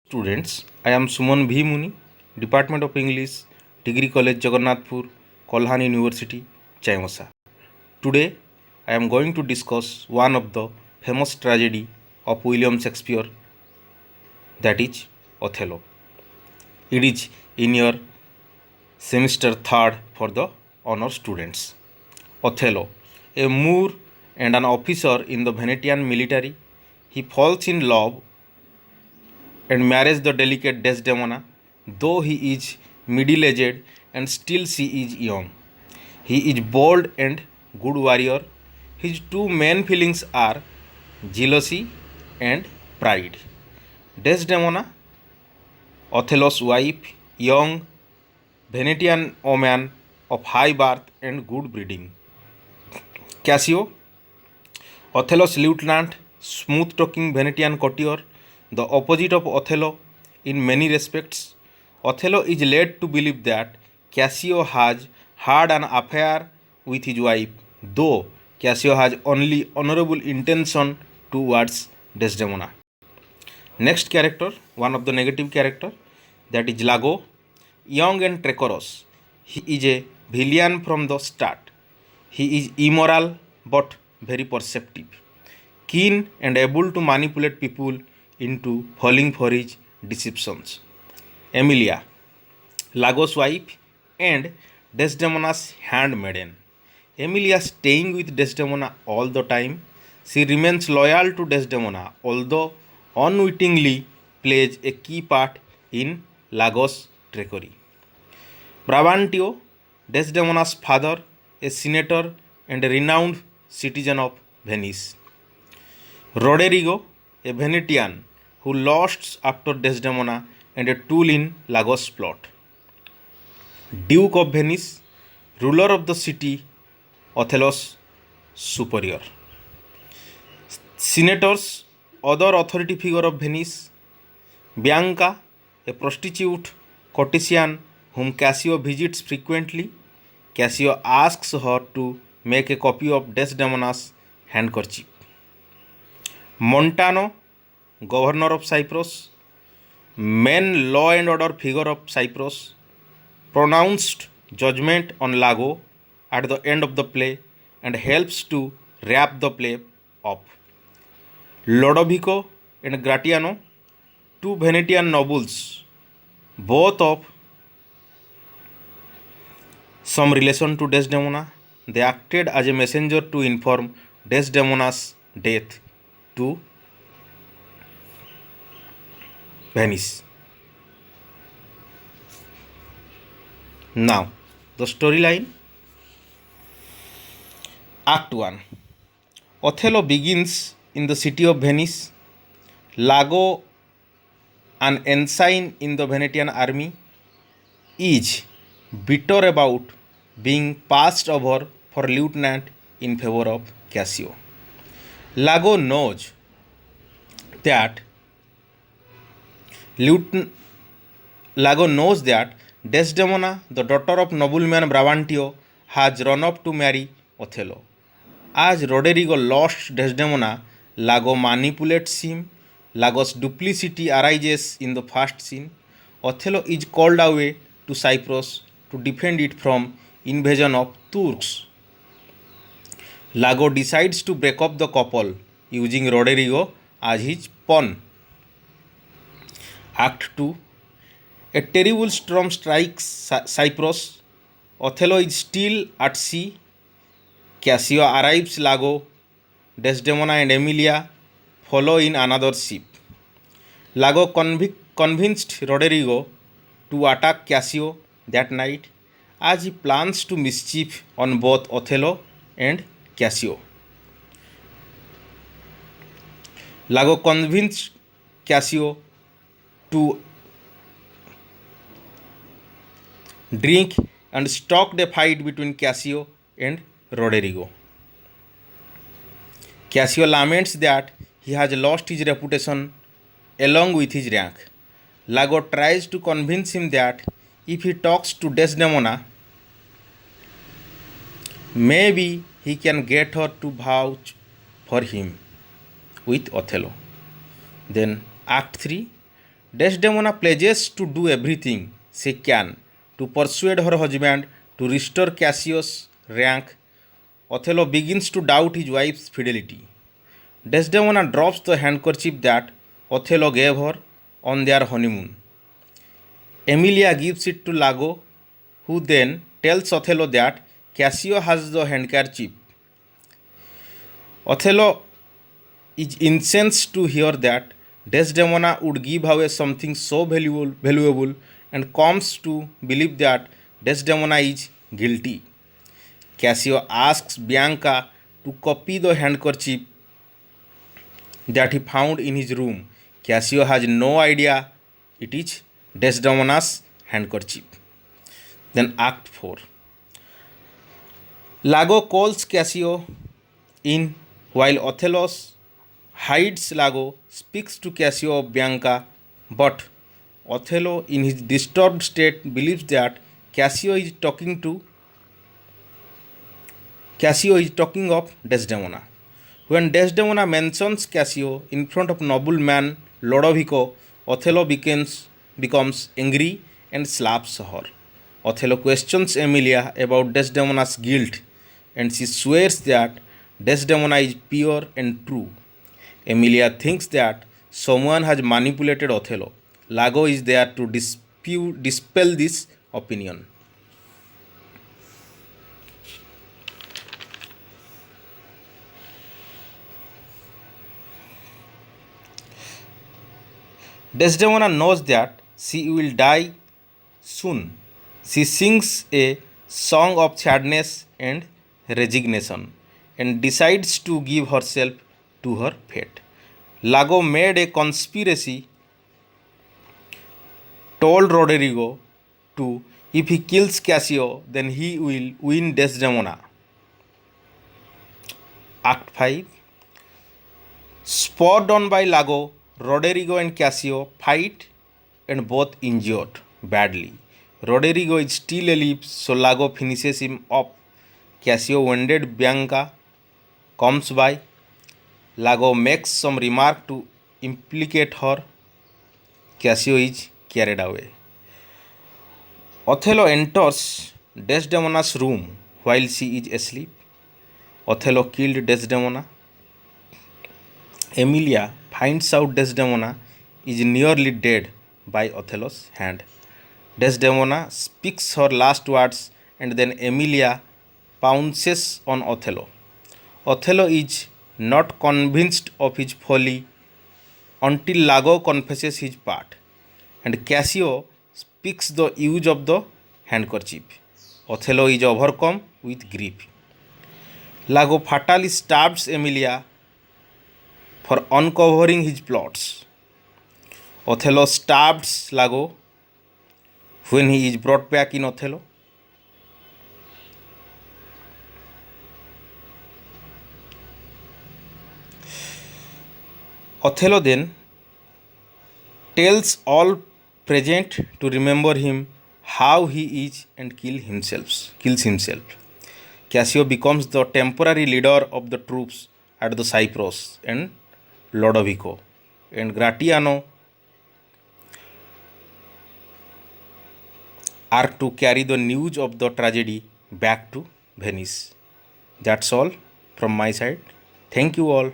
Students, I am Suman V. Muni, Department of English, Degree College Jagannathpur, Kolhan University, Chaimasa. Today, I am going to discuss one of the famous tragedy of William Shakespeare, that is Othello. It is in your semester third for the honor students. Othello, a Moor and an officer in the Venetian military, he falls in love and marries the delicate Desdemona, though he is middle-aged and still she is young. He is bold and good warrior. His two main feelings are jealousy and pride. Desdemona, Othello's wife, young Venetian woman of high birth and good breeding. Cassio, Othello's lieutenant, smooth-talking Venetian courtier, the opposite of Othello in many respects. Othello is led to believe that Cassio has had an affair with his wife, though Cassio has only honorable intention towards Desdemona. Next character, one of the negative character, that is Lago, young and treacherous. He is a villain from the start. He is immoral but very perceptive, keen and able to manipulate people into falling for his deceptions. Emilia, Lago's wife and Desdemona's handmaiden. Emilia staying with Desdemona all the time. She remains loyal to Desdemona, although unwittingly plays a key part in Lago's trickery. Brabantio, Desdemona's father, a senator and a renowned citizen of Venice. Roderigo, a Venetian who lusts after Desdemona and a tool in Lago's plot. Duke of Venice, ruler of the city, Othello's superior. Senators, other authority figure of Venice. Bianca, a prostitute courtesan whom Cassio visits frequently. Cassio asks her to make a copy of Desdemona's handkerchief. Montano, governor of Cyprus, main law and order figure of Cyprus, pronounced judgment on Lago at the end of the play and helps to wrap the play up. Lodovico and Gratiano, two Venetian nobles, both of some relation to Desdemona. They acted as a messenger to inform Desdemona's death to Venice. Now, the storyline. Act 1. Othello begins in the city of Venice. Lago, an ensign in the Venetian army, is bitter about being passed over for lieutenant in favor of Cassio. Lago knows that Desdemona, the daughter of nobleman Brabantio, has run off to marry Othello. As Roderigo lost Desdemona, Lago manipulates him. Lago's duplicity arises in the first scene. Othello is called away to Cyprus to defend it from invasion of Turks. Lago decides to break up the couple using Roderigo as his pawn. Act 2. A terrible storm strikes Cyprus. Othello is still at sea. Cassio arrives Lago. Desdemona and Emilia follow in another ship. Lago convinced Roderigo to attack Cassio that night as he plans to mischief on both Othello and Cassio. Lago convinced Cassio to drink and stoked a fight between Cassio and Roderigo. Cassio laments that he has lost his reputation along with his rank. Lago tries to convince him that if he talks to Desdemona, maybe he can get her to vouch for him with Othello. Then Act 3. Desdemona pledges to do everything she can to persuade her husband to restore Cassio's rank. Othello begins to doubt his wife's fidelity. Desdemona drops the handkerchief that Othello gave her on their honeymoon. Emilia gives it to Lago, who then tells Othello that Cassio has the handkerchief. Othello is incensed to hear that Desdemona would give away something so valuable and comes to believe that Desdemona is guilty. Cassio asks Bianca to copy the handkerchief that he found in his room. Cassio has no idea it is Desdemona's handkerchief. Then Act 4. Lago calls Cassio in while Othello hides. Lago speaks to Cassio of Bianca, but Othello, in his disturbed state, believes that Cassio is talking of Desdemona. When Desdemona mentions Cassio in front of nobleman Lodovico, Othello becomes angry and slaps her. Othello questions Emilia about Desdemona's guilt, and she swears that Desdemona is pure and true. Emilia thinks that someone has manipulated Othello. Lago is there to dispel this opinion. Desdemona knows that she will die soon. She sings a song of sadness and resignation and decides to give herself to her fate. Lago made a conspiracy, told Roderigo to, if he kills Cassio, then he will win Desdemona. Act 5. Spurred on by Lago, Roderigo and Cassio fight and both injured badly. Roderigo is still alive, so Lago finishes him off. Cassio, wounded, Bianca comes by. Lago makes some remark to implicate her. Cassio is carried away. Othello enters Desdemona's room while she is asleep. Othello killed Desdemona. Emilia finds out Desdemona is nearly dead by Othello's hand. Desdemona speaks her last words and then Emilia pounces on Othello. Othello is not convinced of his folly until Lago confesses his part, and Cassio speaks the use of the handkerchief. Othello is overcome with grief. Lago fatally stabs Emilia for uncovering his plots. Othello stabs Lago when he is brought back in Othello. Othello then tells all present to remember him, how he is, and kills himself. Cassio becomes the temporary leader of the troops at the Cyprus and Lodovico, and Gratiano are to carry the news of the tragedy back to Venice. That's all from my side. Thank you all.